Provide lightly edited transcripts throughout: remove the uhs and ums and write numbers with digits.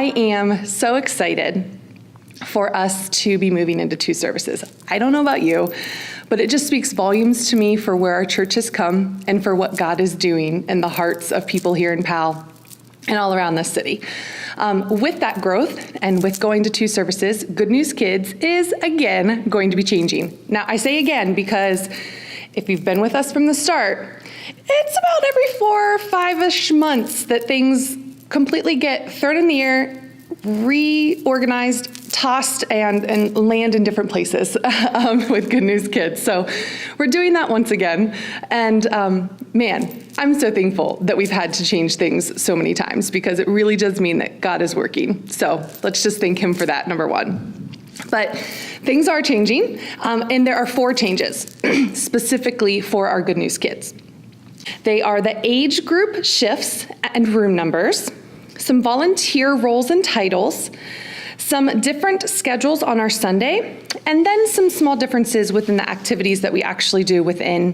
I am so excited for us to be moving into 2 services. I don't know about you, but it just speaks volumes to me for where our church has come and for what God is doing in the hearts of people here in Powell and all around this city. With that growth and with going to 2 services, Good News Kids is again going to be changing. Now, I say again because if you've been with us from the start, it's about every 4 or 5-ish months that things completely get thrown in the air, reorganized, tossed, and land in different places with Good News Kids. So we're doing that once again. And man, I'm so thankful that we've had to change things so many times because it really does mean that God is working. So let's just thank him for that, number one. But things are changing, and there are 4 changes specifically for our Good News Kids. They are the age group shifts and room numbers, some volunteer roles and titles, some different schedules on our Sunday, and then some small differences within the activities that we actually do within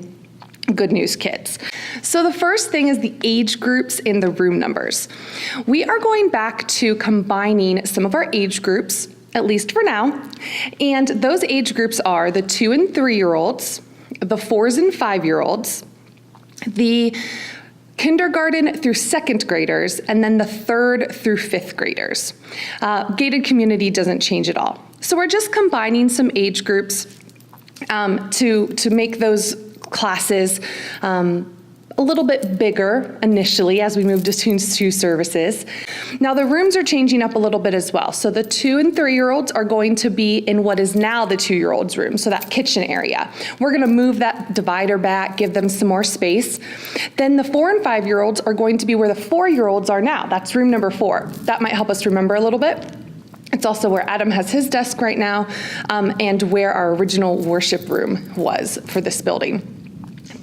Good News Kids. So the first thing is the age groups in the room numbers. We are going back to combining some of our age groups, at least for now, and those age groups are the 2 and 3-year-olds, the 4s and 5-year-olds, the kindergarten through 2nd graders, and then the 3rd through 5th graders. Gated community doesn't change at all. So we're just combining some age groups to make those classes a little bit bigger initially as we move to 2 services. Now the rooms are changing up a little bit as well. So the 2 and 3-year-olds are going to be in what is now the 2-year-olds room, so that kitchen area. We're gonna move that divider back, give them some more space. Then the 4 and 5-year-olds are going to be where the 4-year-olds are now. That's room number 4. That might help us remember a little bit. It's also where Adam has his desk right now, and where our original worship room was for this building.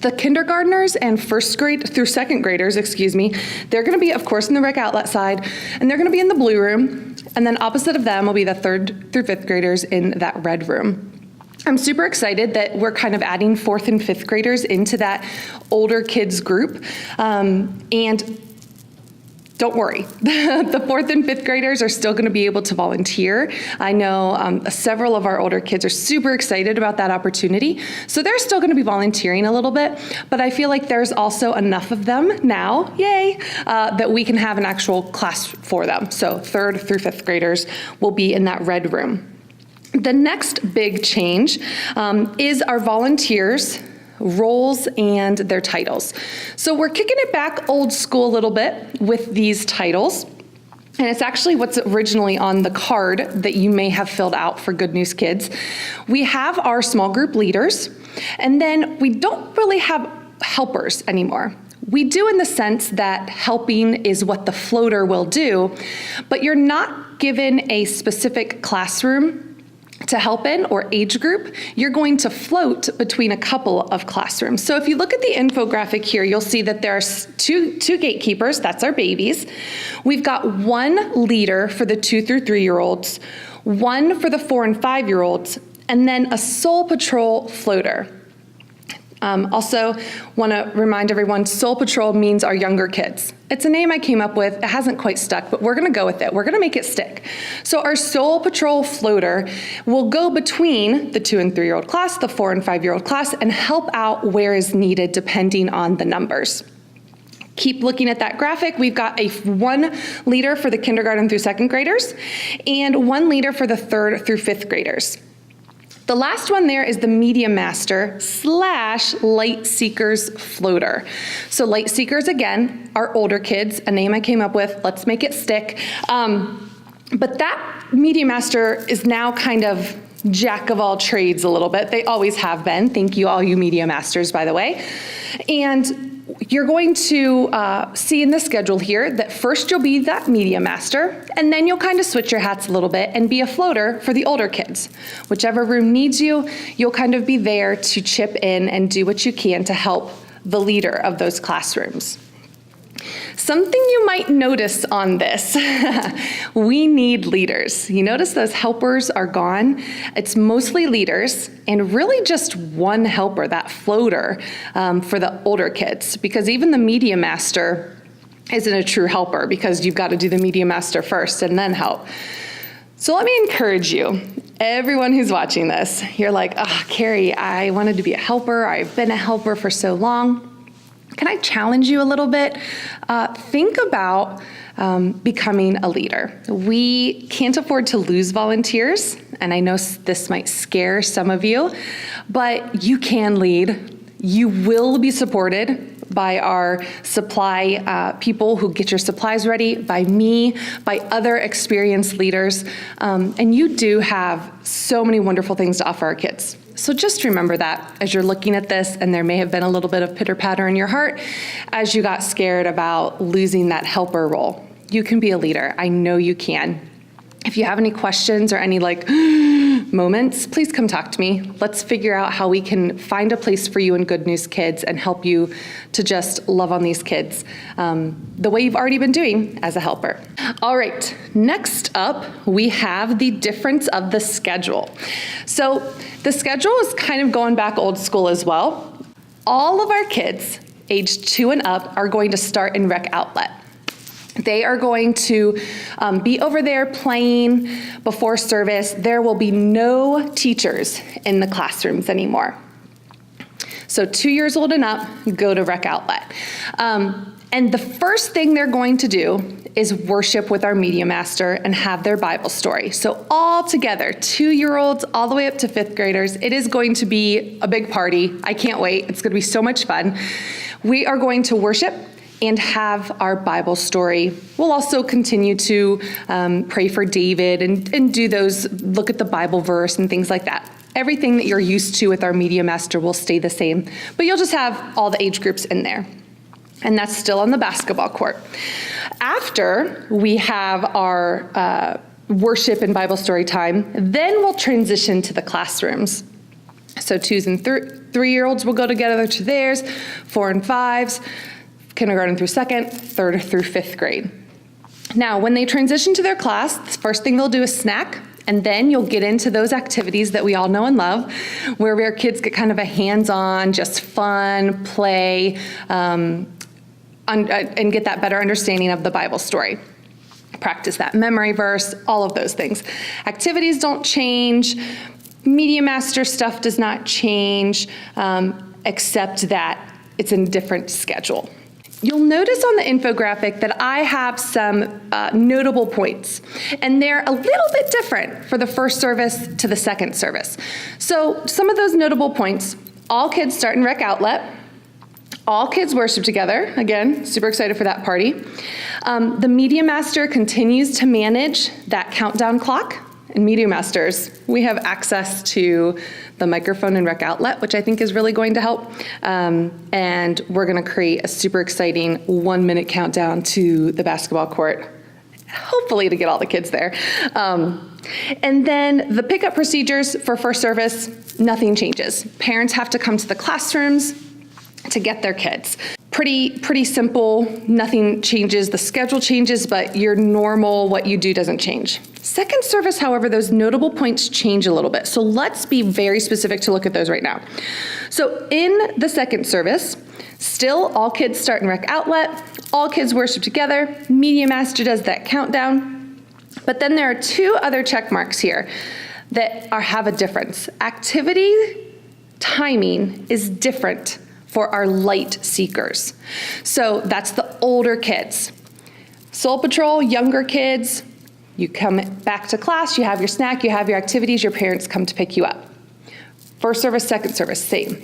The kindergartners and 1st grade through 2nd graders, they're going to be, of course, in the rec outlet side, and they're going to be in the blue room, and then opposite of them will be the 3rd through 5th graders in that red room. I'm super excited that we're kind of adding 4th and 5th graders into that older kids group, and don't worry, the 4th and 5th graders are still going to be able to volunteer. I know several of our older kids are super excited about that opportunity, so they're still going to be volunteering a little bit, but I feel like there's also enough of them now, yay, that we can have an actual class for them. So 3rd through 5th graders will be in that red room. The next big change is our volunteers, roles, and their titles. So we're kicking it back old school a little bit with these titles. And it's actually what's originally on the card that you may have filled out for Good News Kids. We have our small group leaders, and then we don't really have helpers anymore. We do in the sense that helping is what the floater will do, but you're not given a specific classroom to help in or age group. You're going to float between a couple of classrooms. So if you look at the infographic here, you'll see that there are two gatekeepers, that's our babies. We've got 1 leader for the 2 through 3-year-olds, 1 for the 4 and 5-year-olds, and then a Soul Patrol floater. Also want to remind everyone, Soul Patrol means our younger kids. It's a name I came up with. It hasn't quite stuck, but we're going to go with it. We're going to make it stick. So our Soul Patrol floater will go between the 2 and 3-year-old class, the 4 and 5-year-old class, and help out where is needed depending on the numbers. Keep looking at that graphic. We've got 1 leader for the kindergarten through 2nd graders and 1 leader for the 3rd through 5th graders. The last one there is the Media Master / Light Seekers floater. So Light Seekers, again, are older kids, a name I came up with. Let's make it stick. But that Media Master is now kind of jack of all trades a little bit. They always have been. Thank you, all you Media Masters, by the way. And you're going to see in the schedule here that first you'll be that Media Master, and then you'll kind of switch your hats a little bit and be a floater for the older kids. Whichever room needs you, you'll kind of be there to chip in and do what you can to help the leader of those classrooms. Something you might notice on this, we need leaders. You notice those helpers are gone? It's mostly leaders and really just 1 helper, that floater, for the older kids, because even the Media Master isn't a true helper because you've got to do the Media Master first and then help. So let me encourage you, everyone who's watching this, you're like, Carrie, I wanted to be a helper. I've been a helper for so long. Can I challenge you a little bit? Think about becoming a leader. We can't afford to lose volunteers, and I know this might scare some of you, but you can lead. You will be supported by our supply people who get your supplies ready, by me, by other experienced leaders, and you do have so many wonderful things to offer our kids. So just remember that as you're looking at this, and there may have been a little bit of pitter-patter in your heart as you got scared about losing that helper role. You can be a leader. I know you can. If you have any questions or any moments, please come talk to me. Let's figure out how we can find a place for you in Good News Kids and help you to just love on these kids the way you've already been doing as a helper. All right, next up, we have the difference of the schedule. So the schedule is kind of going back old school as well. All of our kids aged 2 and up are going to start in Rec Outlet. They are going to be over there playing before service. There will be no teachers in the classrooms anymore. So 2 years old and up, go to Rec Outlet. And the first thing they're going to do is worship with our Media Master and have their Bible story. So all together, 2-year-olds all the way up to 5th graders, it is going to be a big party. I can't wait. It's going to be so much fun. We are going to worship and have our Bible story. We'll also continue to pray for David and do those, look at the Bible verse and things like that. Everything that you're used to with our Media Master will stay the same, but you'll just have all the age groups in there. And that's still on the basketball court. After we have our worship and Bible story time, then we'll transition to the classrooms. So 2s and 3-year-olds will go together to theirs, 4 and 5s, kindergarten through 2nd, 3rd through 5th grade. Now, when they transition to their class, the first thing they'll do is snack, and then you'll get into those activities that we all know and love, where our kids get kind of a hands-on, just fun, play, and get that better understanding of the Bible story. Practice that memory verse, all of those things. Activities don't change. Media Master stuff does not change, except that it's in a different schedule. You'll notice on the infographic that I have some notable points, and they're a little bit different for the first service to the second service. So some of those notable points: all kids start in Rec Outlet, all kids worship together. Again, super excited for that party. The Media Master continues to manage that countdown clock. And Media Masters, we have access to the microphone and Rec Outlet, which I think is really going to help. And we're going to create a super exciting 1-minute countdown to the basketball court, hopefully to get all the kids there. And then the pickup procedures for first service, nothing changes. Parents have to come to the classrooms to get their kids. Pretty simple, nothing changes. The schedule changes, but your normal, what you do doesn't change. Second service, however, those notable points change a little bit. So let's be very specific to look at those right now. So in the second service, still all kids start in Rec Outlet, all kids worship together, Media Master does that countdown, but then there are 2 other check marks here that have a difference. Activity timing is different for our light seekers. So that's the older kids. Soul Patrol, younger kids, you come back to class, you have your snack, you have your activities, your parents come to pick you up. First service, second service, same.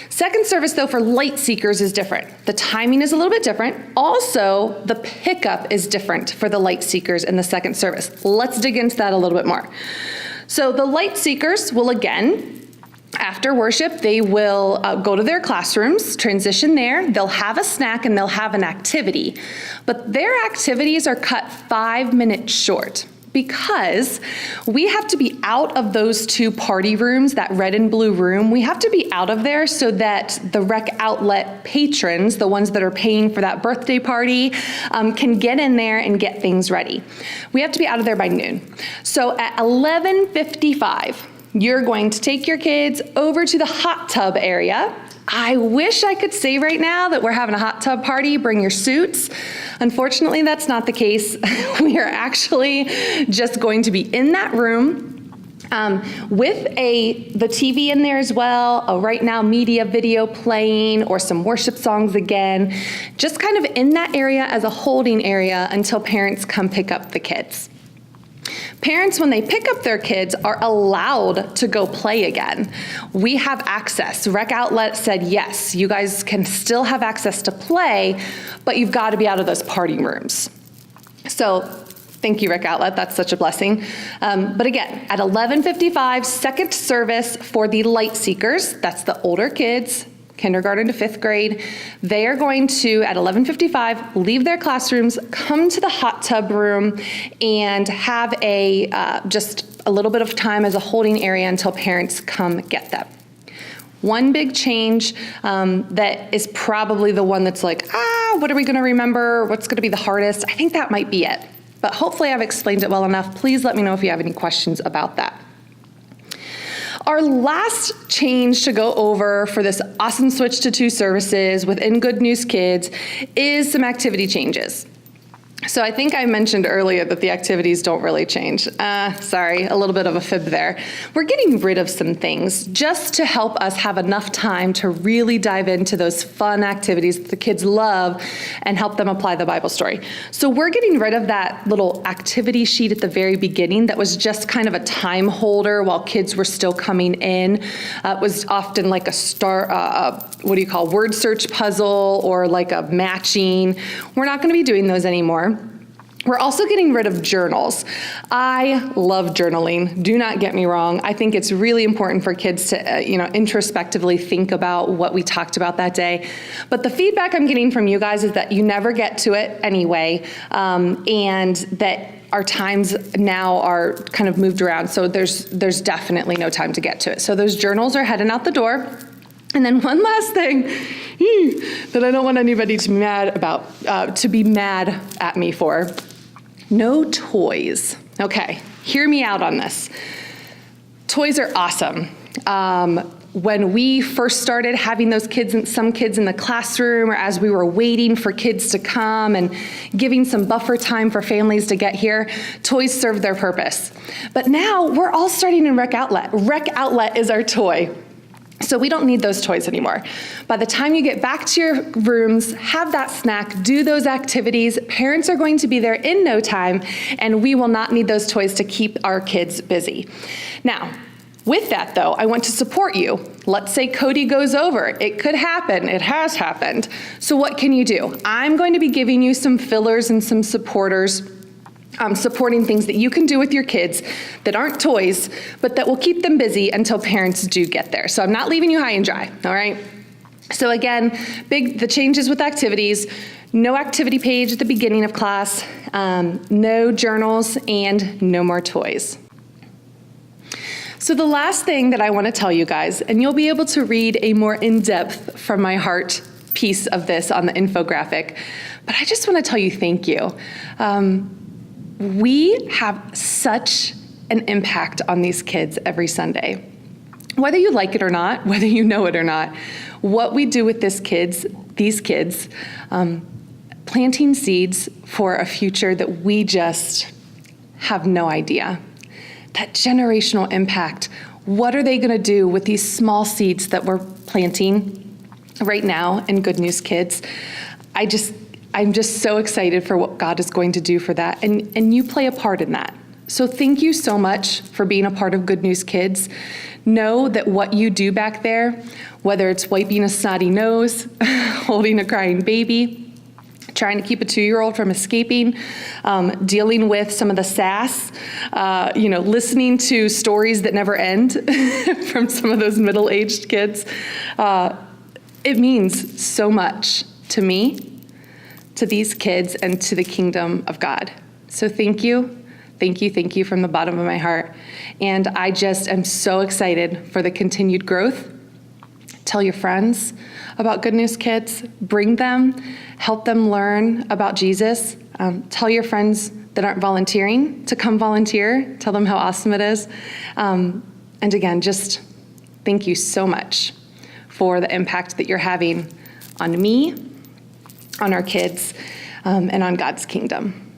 Second service, though, for light seekers is different. The timing is a little bit different. Also, the pickup is different for the light seekers in the second service. Let's dig into that a little bit more. So the light seekers will, again, after worship, they will go to their classrooms, transition there. They'll have a snack and they'll have an activity. But their activities are cut 5 minutes short because we have to be out of those 2 party rooms, that red and blue room. We have to be out of there so that the Rec Outlet patrons, the ones that are paying for that birthday party, can get in there and get things ready. We have to be out of there by noon. So at 11:55, you're going to take your kids over to the hot tub area. I wish I could say right now that we're having a hot tub party, bring your suits. Unfortunately, that's not the case. We are actually just going to be in that room with the TV in there as well, a Right Now media video playing, or some worship songs again, just kind of in that area as a holding area until parents come pick up the kids. Parents, when they pick up their kids, are allowed to go play again. We have access. Rec Outlet said, yes, you guys can still have access to play, but you've got to be out of those party rooms. So thank you, Rec Outlet. That's such a blessing. But again, at 11:55, second service for the light seekers. That's the older kids, kindergarten to 5th grade. They are going to, at 11:55, leave their classrooms, come to the hot tub room, and have just a little bit of time as a holding area until parents come get them. One big change that is probably the one that's like, what are we going to remember? What's going to be the hardest? I think that might be it. But hopefully I've explained it well enough. Please let me know if you have any questions about that. Our last change to go over for this awesome switch to 2 services within Good News Kids is some activity changes. So I think I mentioned earlier that the activities don't really change. Sorry, a little bit of a fib there. We're getting rid of some things just to help us have enough time to really dive into those fun activities that the kids love and help them apply the Bible story. So we're getting rid of that little activity sheet at the very beginning that was just kind of a time holder while kids were still coming in. It was often like a word search puzzle or like a matching. We're not going to be doing those anymore. We're also getting rid of journals. I love journaling. Do not get me wrong. I think it's really important for kids to, introspectively think about what we talked about that day. But the feedback I'm getting from you guys is that you never get to it anyway, and that our times now are kind of moved around. So there's definitely no time to get to it. So those journals are heading out the door. And then one last thing that I don't want anybody to be mad at me for. No toys. Okay, hear me out on this. Toys are awesome. When we first started having some kids in the classroom, or as we were waiting for kids to come and giving some buffer time for families to get here, toys served their purpose. But now we're all starting in Rec Outlet. Rec Outlet is our toy. So we don't need those toys anymore. By the time you get back to your rooms, have that snack, do those activities, parents are going to be there in no time, and we will not need those toys to keep our kids busy. Now, with that though, I want to support you. Let's say Cody goes over. It could happen. It has happened. So what can you do? I'm going to be giving you some fillers and some supporters, supporting things that you can do with your kids that aren't toys, but that will keep them busy until parents do get there. So I'm not leaving you high and dry, all right? So again, the changes with activities, no activity page at the beginning of class, no journals, and no more toys. So the last thing that I want to tell you guys, and you'll be able to read a more in-depth from my heart piece of this on the infographic, but I just want to tell you thank you. We have such an impact on these kids every Sunday. Whether you like it or not, whether you know it or not, what we do with these kids, planting seeds for a future that we just have no idea. That generational impact. What are they going to do with these small seeds that we're planting right now in Good News Kids? I'm just so excited for what God is going to do for that, and you play a part in that. So thank you so much for being a part of Good News Kids. Know that what you do back there, whether it's wiping a snotty nose, holding a crying baby, trying to keep a 2-year-old from escaping, dealing with some of the sass, listening to stories that never end from some of those middle-aged kids, it means so much to me, to these kids, and to the kingdom of God. So thank you from the bottom of my heart. And I just am so excited for the continued growth. Tell your friends about Good News Kids. Bring them, help them learn about Jesus. Tell your friends that aren't volunteering to come volunteer. Tell them how awesome it is. And And again, just thank you so much for the impact that you're having on me, on our kids, and on God's kingdom.